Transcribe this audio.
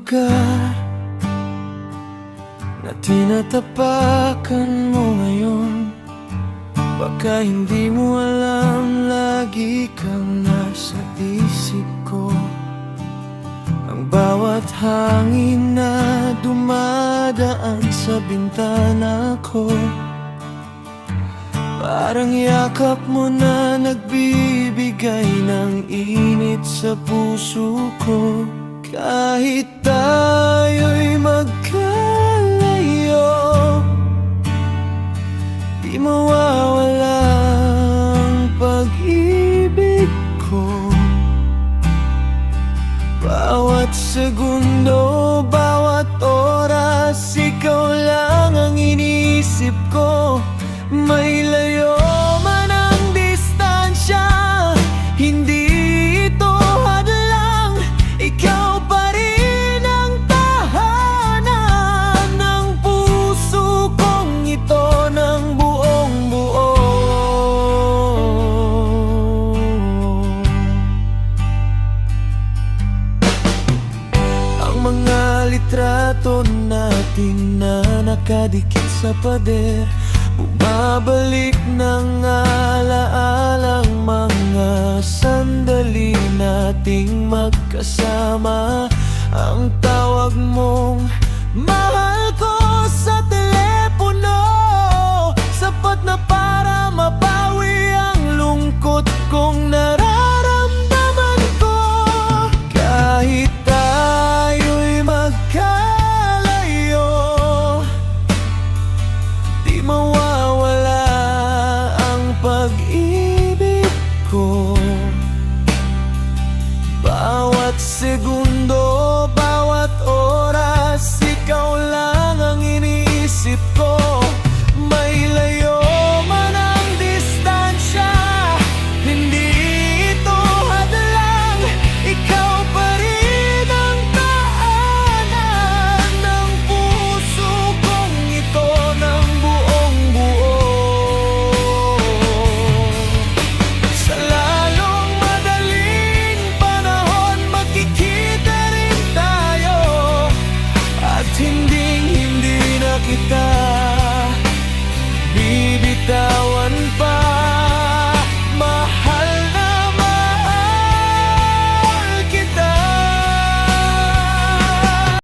lugar na tinatapakan mo ngayon. Baka hindi mo alam, lagi kang nasa isip ko. Ang bawat hangin na dumadaan sa bintana ko, parang yakap mo na nagbibigay ng init sa puso ko. Kahit tayo'y magkalayo, di mawawala ang pag-ibig ko. Bawat segundo, bawat oras, ikaw lang ang iniisip ko. May layo man ang distansya, hindi ito hadlang. Ikaw pa rin ang tahanan ng puso kong ito ng buong buo. Ang mga litrato natin na nakadikit sa pader, bumabalik ng alaalang mga sandali nating magkasama. Ang tawag mong